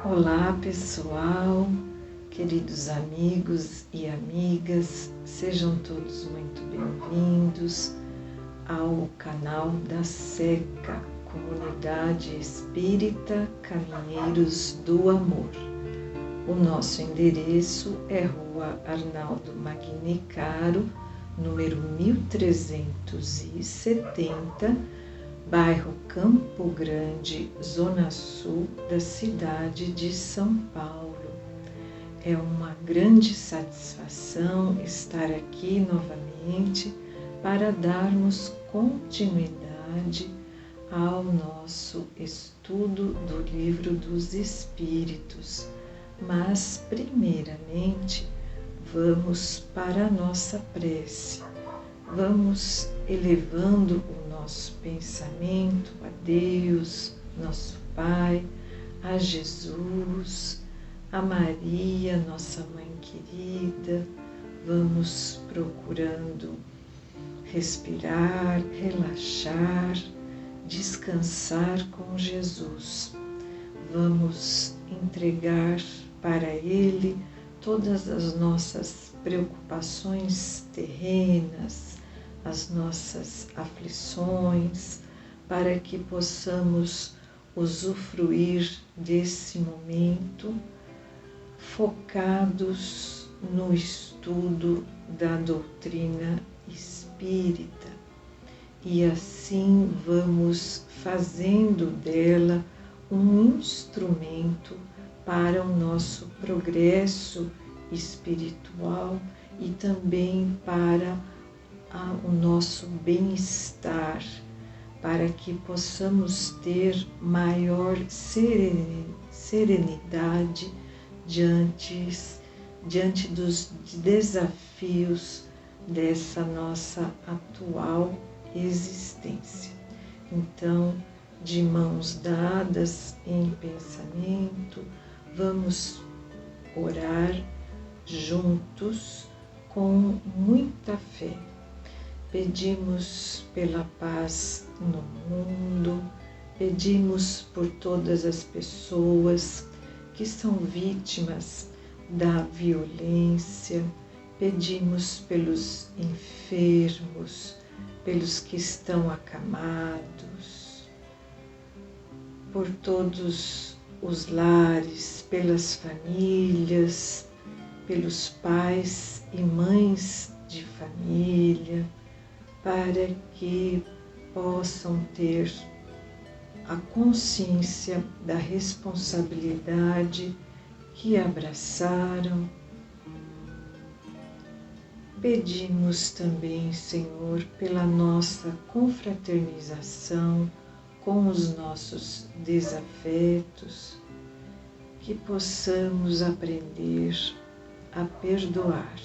Olá pessoal, queridos amigos e amigas, sejam todos muito bem-vindos ao canal da SECA, Comunidade Espírita Caminheiros do Amor. O nosso endereço é Rua Arnaldo Magnicaro, número 1370, bairro Campo Grande, Zona Sul da cidade de São Paulo. É uma grande satisfação estar aqui novamente para darmos continuidade ao nosso estudo do Livro dos Espíritos. Mas, primeiramente, vamos para a nossa prece. Vamos elevando o nosso pensamento a Deus, nosso Pai, a Jesus, a Maria, nossa Mãe querida. Vamos procurando respirar, relaxar, descansar com Jesus. Vamos entregar para Ele todas as nossas preocupações terrenas, as nossas aflições, para que possamos usufruir desse momento focados no estudo da doutrina espírita. E assim vamos fazendo dela um instrumento para o nosso progresso espiritual e também para o nosso bem-estar, para que possamos ter maior serenidade diante dos desafios dessa nossa atual existência. Então, de mãos dadas em pensamento, vamos orar juntos com muita fé. Pedimos pela paz no mundo, pedimos por todas as pessoas que são vítimas da violência, pedimos pelos enfermos, pelos que estão acamados, por todos os lares, pelas famílias, pelos pais e mães de família, para que possam ter a consciência da responsabilidade que abraçaram. Pedimos também, Senhor, pela nossa confraternização com os nossos desafetos, que possamos aprender a perdoar.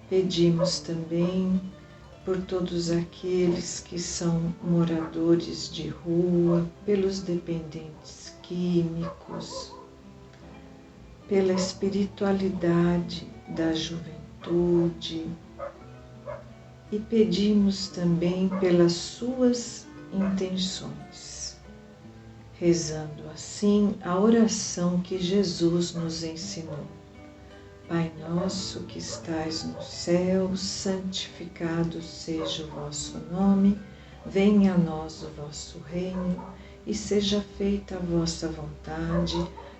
Pedimos também por todos aqueles que são moradores de rua, pelos dependentes químicos, pela espiritualidade da juventude e pedimos também pelas suas intenções, rezando assim a oração que Jesus nos ensinou. Pai nosso que estais no céu, santificado seja o vosso nome, venha a nós o vosso reino e seja feita a vossa vontade,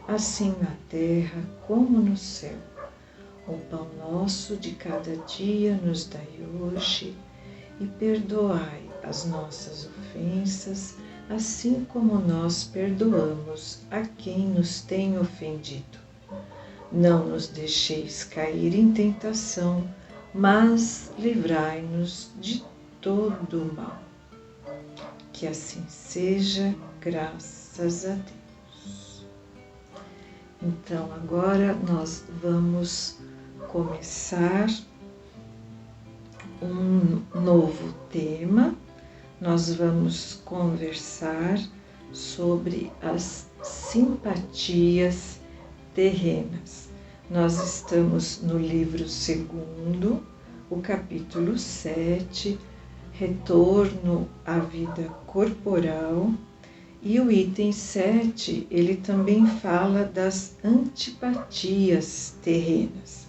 assim na terra como no céu. O pão nosso de cada dia nos dai hoje e perdoai as nossas ofensas, assim como nós perdoamos a quem nos tem ofendido. Não nos deixeis cair em tentação, mas livrai-nos de todo o mal. Que assim seja, graças a Deus. Então, agora nós vamos começar um novo tema. Nós vamos conversar sobre as simpatias terrenas. Nós estamos no livro 2º, o capítulo 7, Retorno à vida corporal, E o item 7, ele também fala das antipatias terrenas.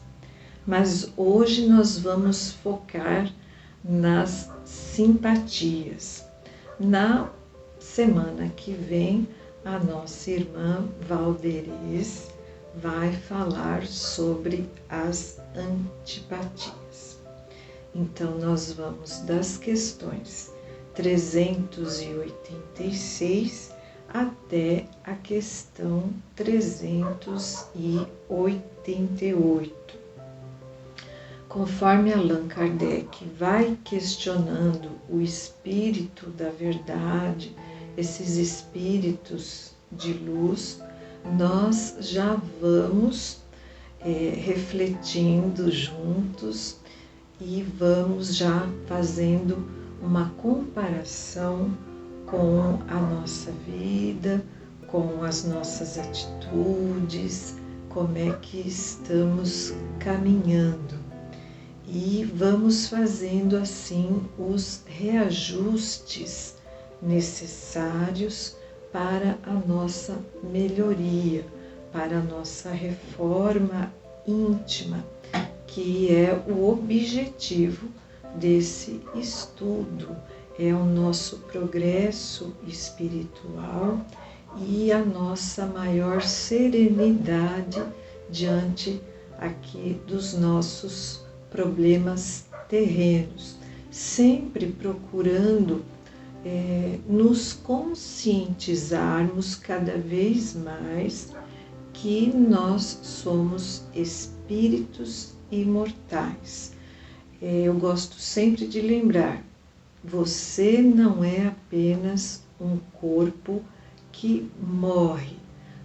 Mas hoje nós vamos focar nas simpatias. Na semana que vem, a nossa irmã Valderez vai falar sobre as antipatias. Então, nós vamos das questões 386 até a questão 388. Conforme Allan Kardec vai questionando o espírito da verdade, esses espíritos de luz, nós já vamos refletindo juntos e vamos já fazendo uma comparação com a nossa vida, com as nossas atitudes, como é que estamos caminhando. E vamos fazendo assim os reajustes necessários para a nossa melhoria, para a nossa reforma íntima, que é o objetivo desse estudo, é o nosso progresso espiritual e a nossa maior serenidade diante aqui dos nossos problemas terrenos, sempre procurando nos conscientizarmos cada vez mais que nós somos espíritos imortais. Eu gosto sempre de lembrar, você não é apenas um corpo que morre,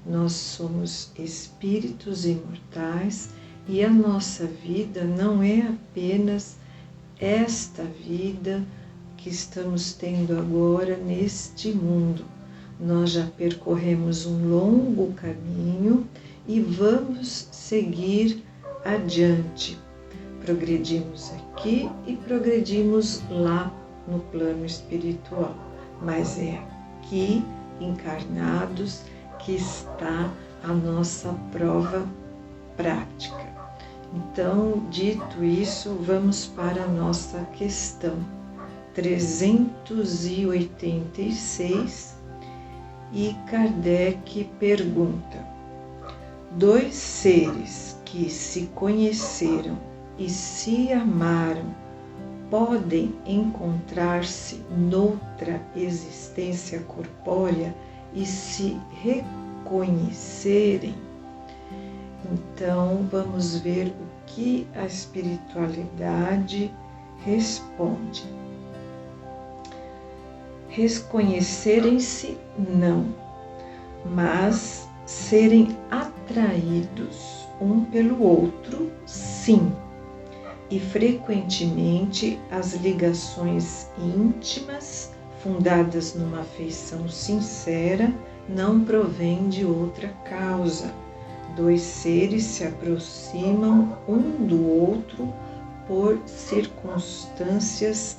nós somos espíritos imortais e a nossa vida não é apenas esta vida que estamos tendo agora neste mundo. Nós já percorremos um longo caminho e vamos seguir adiante. Progredimos aqui e progredimos lá no plano espiritual, mas é aqui, encarnados, que está a nossa prova prática. Então, dito isso, vamos para a nossa questão 386 e Kardec pergunta: dois seres que se conheceram e se amaram podem encontrar-se noutra existência corpórea e se reconhecerem? Então, vamos ver o que a espiritualidade responde. Reconhecerem-se, não, mas serem atraídos um pelo outro, sim. E frequentemente as ligações íntimas, fundadas numa afeição sincera, não provêm de outra causa. Dois seres se aproximam um do outro por circunstâncias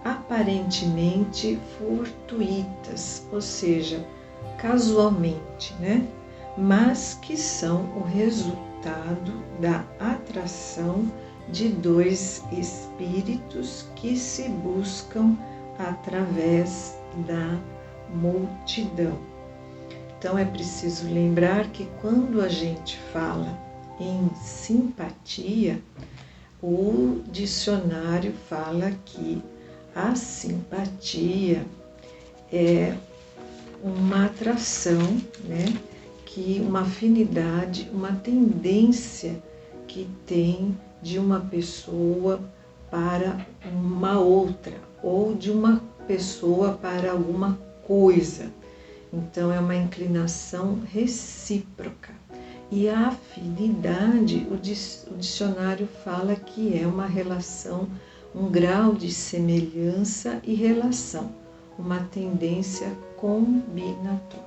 aparentemente fortuitas, ou seja, casualmente, né? Mas que são o resultado da atração de dois espíritos que se buscam através da multidão. Então é preciso lembrar que quando a gente fala em simpatia, o dicionário fala que a simpatia é uma atração, né? Que uma afinidade, uma tendência que tem de uma pessoa para uma outra, ou de uma pessoa para alguma coisa. Então, é uma inclinação recíproca. E a afinidade, o dicionário fala que é uma relação, um grau de semelhança e relação, uma tendência combinatória.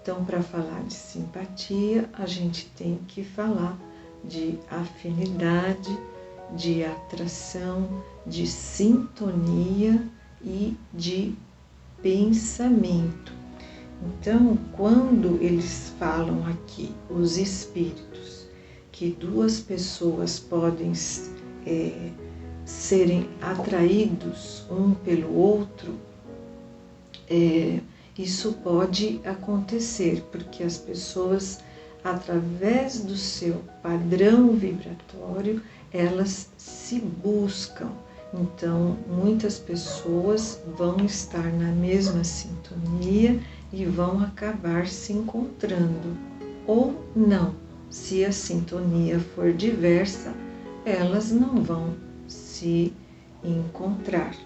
Então, para falar de simpatia, a gente tem que falar de afinidade, de atração, de sintonia e de pensamento. Então, quando eles falam aqui, os espíritos, que duas pessoas podem serem atraídos um pelo outro, isso pode acontecer, porque as pessoas, através do seu padrão vibratório, elas se buscam. Então, muitas pessoas vão estar na mesma sintonia e vão acabar se encontrando, ou não. Se a sintonia for diversa, elas não vão se encontrar.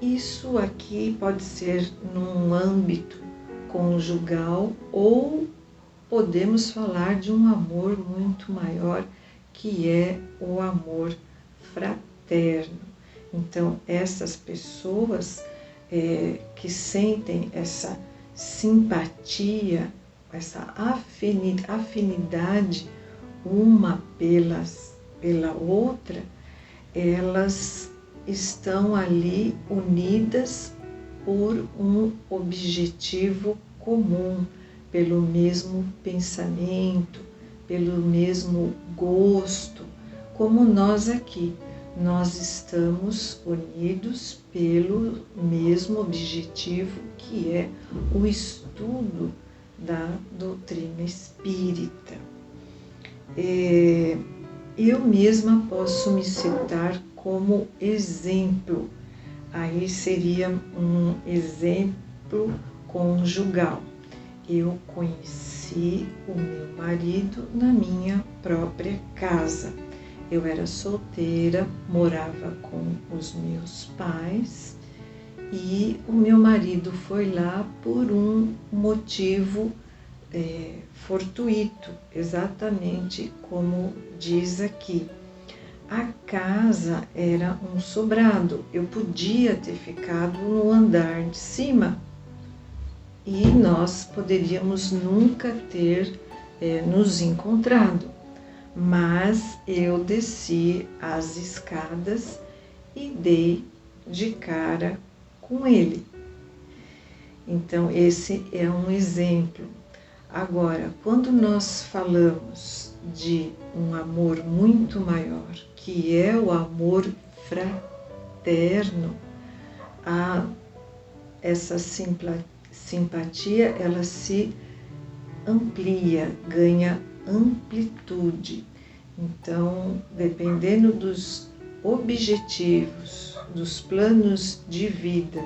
Isso aqui pode ser num âmbito conjugal, ou podemos falar de um amor muito maior, que é o amor fraterno. Então, essas pessoas que sentem essa simpatia, essa afinidade uma pela outra, elas estão ali unidas por um objetivo comum, pelo mesmo pensamento, pelo mesmo gosto, como nós aqui. Nós estamos unidos pelo mesmo objetivo, que é o estudo da doutrina espírita. Eu mesma posso me citar como exemplo. Aí seria um exemplo conjugal. Eu conheci o meu marido na minha própria casa. Eu era solteira, morava com os meus pais e o meu marido foi lá por um motivo fortuito, exatamente como diz aqui. A casa era um sobrado, eu podia ter ficado no andar de cima e nós poderíamos nunca ter nos encontrado, mas eu desci as escadas e dei de cara com ele. Então, esse é um exemplo. Agora, quando nós falamos de um amor muito maior, que é o amor fraterno, essa simpatia, ela se amplia, ganha amplitude. Então, dependendo dos objetivos, dos planos de vida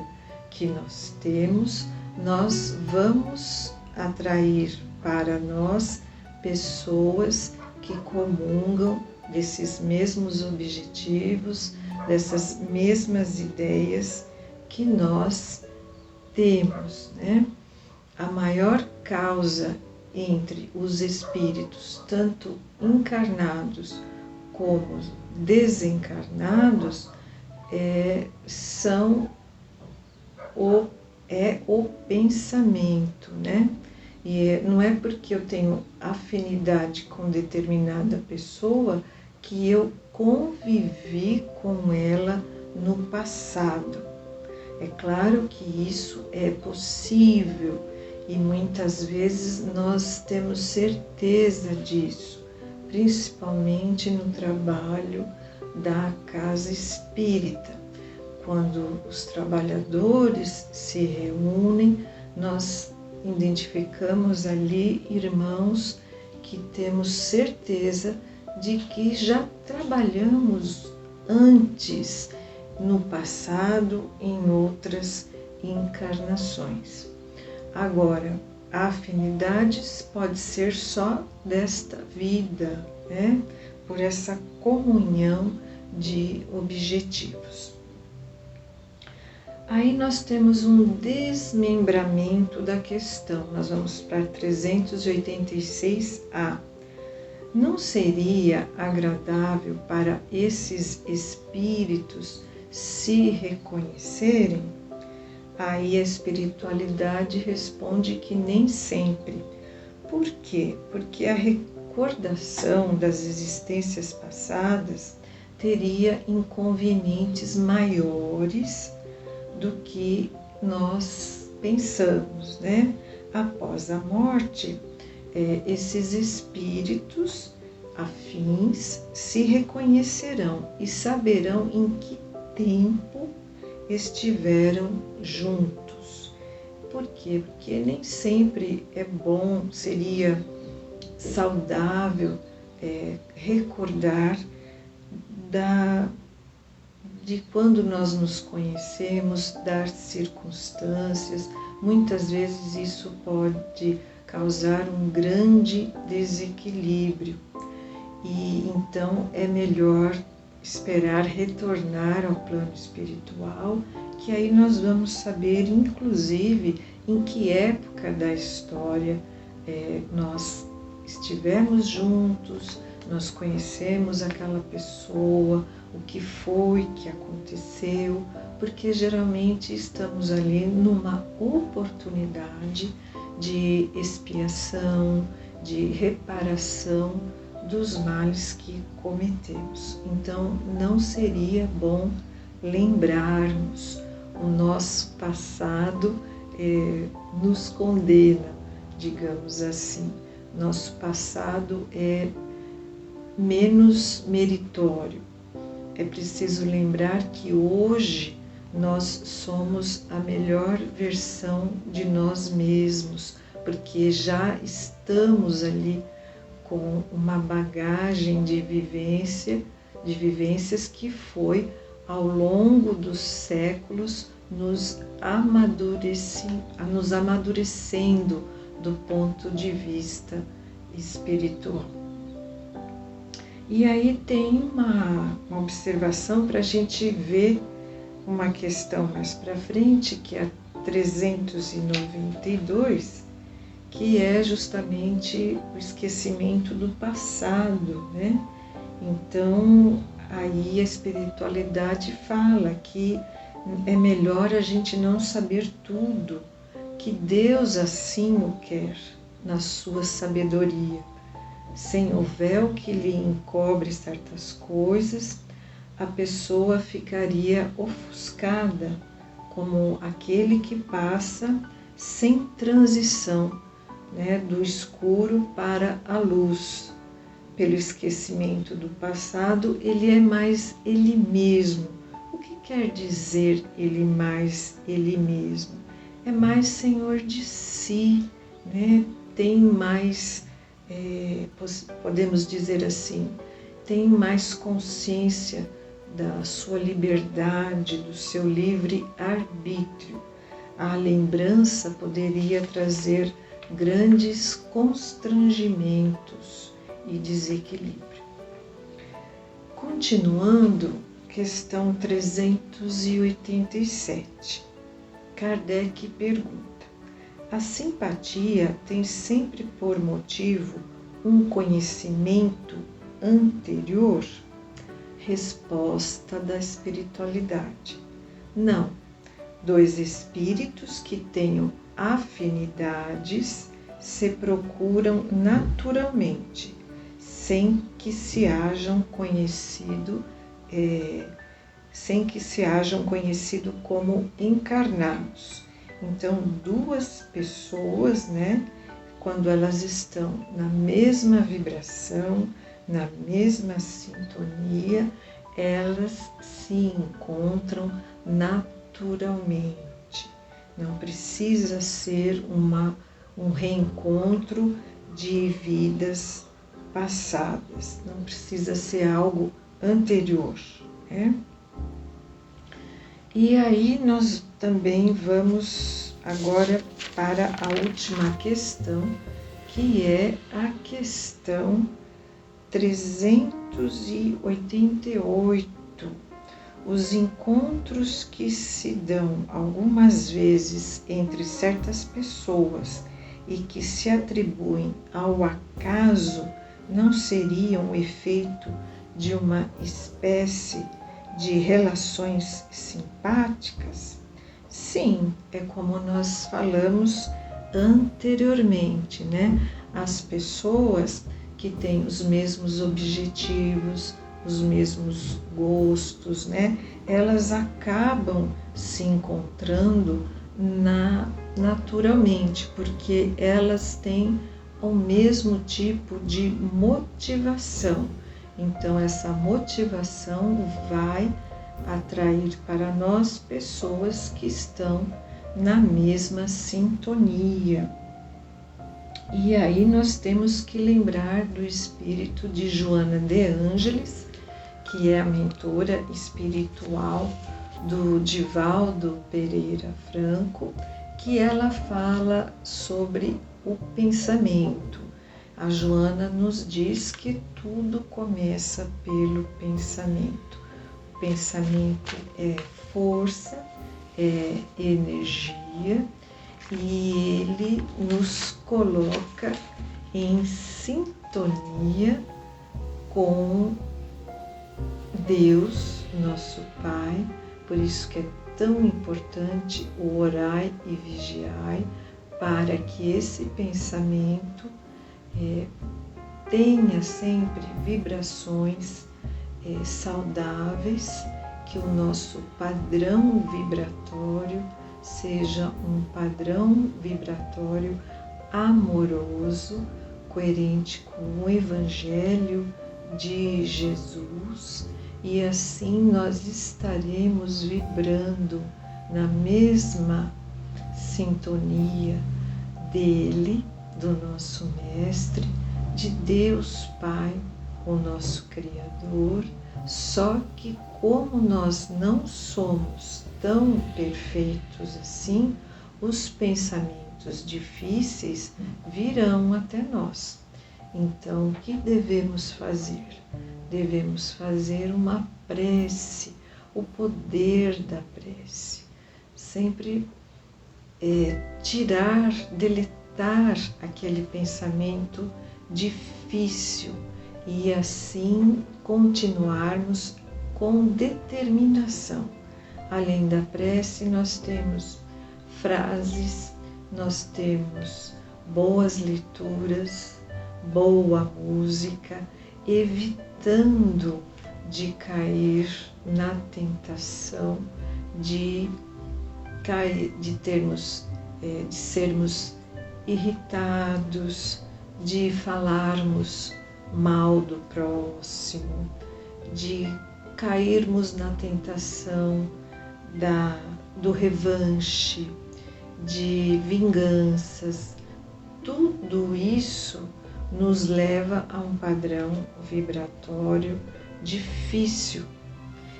que nós temos, nós vamos atrair para nós pessoas que comungam desses mesmos objetivos, dessas mesmas ideias que nós temos, né? A maior causa entre os espíritos, tanto encarnados como desencarnados, é o pensamento, né? E não é porque eu tenho afinidade com determinada pessoa que eu convivi com ela no passado. É claro que isso é possível e muitas vezes nós temos certeza disso, principalmente no trabalho da casa espírita. Quando os trabalhadores se reúnem, nós identificamos ali irmãos que temos certeza de que já trabalhamos antes, no passado, em outras encarnações. Agora, afinidades pode ser só desta vida, né? Por essa comunhão de objetivos. Aí nós temos um desmembramento da questão. Nós vamos para 386A. Não seria agradável para esses espíritos se reconhecerem? Aí a espiritualidade responde que nem sempre. Por quê? Porque a recordação das existências passadas teria inconvenientes maiores do que nós pensamos, né? Após a morte, esses espíritos afins se reconhecerão e saberão em que tempo estiveram juntos. Por quê? Porque nem sempre é bom, seria saudável recordar de quando nós nos conhecemos, das circunstâncias. Muitas vezes isso pode causar um grande desequilíbrio e então é melhor esperar retornar ao plano espiritual, que aí nós vamos saber, inclusive, em que época da história nós estivemos juntos, nós conhecemos aquela pessoa, o que foi que aconteceu, porque geralmente estamos ali numa oportunidade de expiação, de reparação dos males que cometemos. Então, não seria bom lembrarmos o nosso passado nos condena, digamos assim. Nosso passado é menos meritório. É preciso lembrar que hoje nós somos a melhor versão de nós mesmos, porque já estamos ali com uma bagagem de vivências que foi ao longo dos séculos nos amadurecendo do ponto de vista espiritual. E aí tem uma observação para a gente ver uma questão mais para frente, que é a 392, que é justamente o esquecimento do passado, né? Então, aí a espiritualidade fala que é melhor a gente não saber tudo, que Deus assim o quer, na sua sabedoria. Sem o véu que lhe encobre certas coisas, a pessoa ficaria ofuscada, como aquele que passa sem transição, né, do escuro para a luz. Pelo esquecimento do passado, ele é mais ele mesmo. O que quer dizer ele mais ele mesmo? É mais senhor de si, né? Tem mais, podemos dizer assim, tem mais consciência da sua liberdade, do seu livre arbítrio. A lembrança poderia trazer grandes constrangimentos e desequilíbrio. Continuando, questão 387. Kardec pergunta: a simpatia tem sempre por motivo um conhecimento anterior? Resposta da espiritualidade: não. Dois espíritos que tenham afinidades se procuram naturalmente, sem que se hajam conhecido como encarnados. Então, duas pessoas, né, quando elas estão na mesma vibração, na mesma sintonia, elas se encontram naturalmente. Não precisa ser um reencontro de vidas passadas, não precisa ser algo anterior, né? E aí nós também vamos agora para a última questão, que é a questão 388. Os encontros que se dão algumas vezes entre certas pessoas e que se atribuem ao acaso não seriam o efeito de uma espécie de relações simpáticas? Sim, é como nós falamos anteriormente, né? As pessoas que têm os mesmos objetivos, os mesmos gostos, né? Elas acabam se encontrando naturalmente, porque elas têm o mesmo tipo de motivação. Então, essa motivação vai atrair para nós pessoas que estão na mesma sintonia. E aí nós temos que lembrar do espírito de Joana de Ângeles, que é a mentora espiritual do Divaldo Pereira Franco, que ela fala sobre o pensamento. A Joana nos diz que tudo começa pelo pensamento. O pensamento é força, é energia, e ele nos coloca em sintonia com Deus, nosso Pai. Por isso que é tão importante o orai e vigiai, para que esse pensamento tenha sempre vibrações saudáveis, que o nosso padrão vibratório seja um padrão vibratório amoroso, coerente com o Evangelho de Jesus, e assim nós estaremos vibrando na mesma sintonia dele, do nosso Mestre, de Deus Pai, o nosso Criador. Só que como nós não somos tão perfeitos assim, os pensamentos difíceis virão até nós. Então, o que devemos fazer? Devemos fazer uma prece, o poder da prece. Sempre tirar, deletar aquele pensamento difícil e assim continuarmos com determinação. Além da prece, nós temos frases, nós temos boas leituras, boa música, evitando de cair na tentação de sermos irritados, de falarmos mal do próximo, de cairmos na tentação do revanche, de vinganças. Tudo isso nos leva a um padrão vibratório difícil,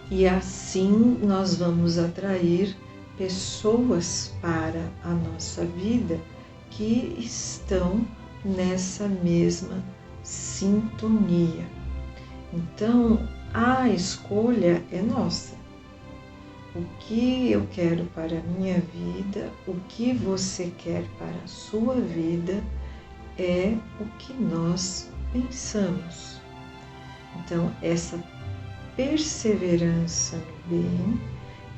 e assim nós vamos atrair pessoas para a nossa vida que estão nessa mesma sintonia. Então, a escolha é nossa. O que eu quero para a minha vida, o que você quer para a sua vida, é o que nós pensamos. Então, essa perseverança no bem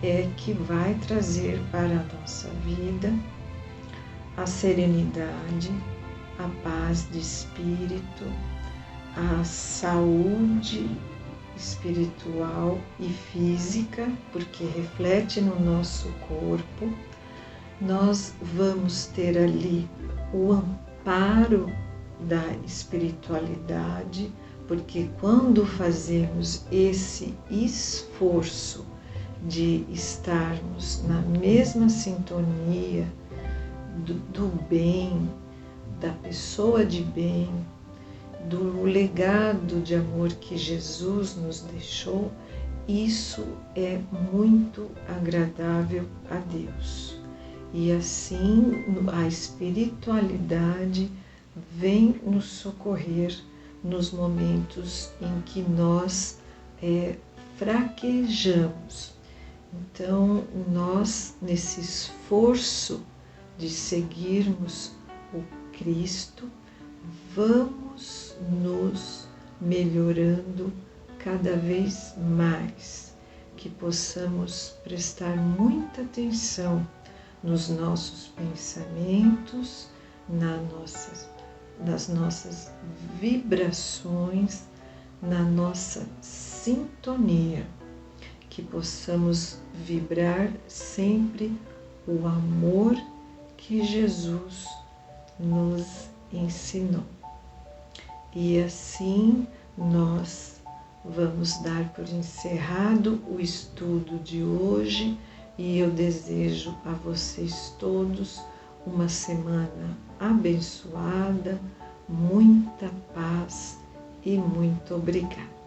é que vai trazer para a nossa vida a serenidade, a paz de espírito, a saúde espiritual e física, porque reflete no nosso corpo. Nós vamos ter ali o amparo da espiritualidade, porque quando fazemos esse esforço de estarmos na mesma sintonia do bem, da pessoa de bem, do legado de amor que Jesus nos deixou, isso é muito agradável a Deus. E assim a espiritualidade vem nos socorrer nos momentos em que nós fraquejamos. Então, nós, nesse esforço de seguirmos o Cristo, vamos nos melhorando cada vez mais, que possamos prestar muita atenção nos nossos pensamentos, nas nossas vibrações, na nossa sintonia, que possamos vibrar sempre o amor que Jesus nos ensinou. E assim nós vamos dar por encerrado o estudo de hoje e eu desejo a vocês todos uma semana abençoada, muita paz e muito obrigada.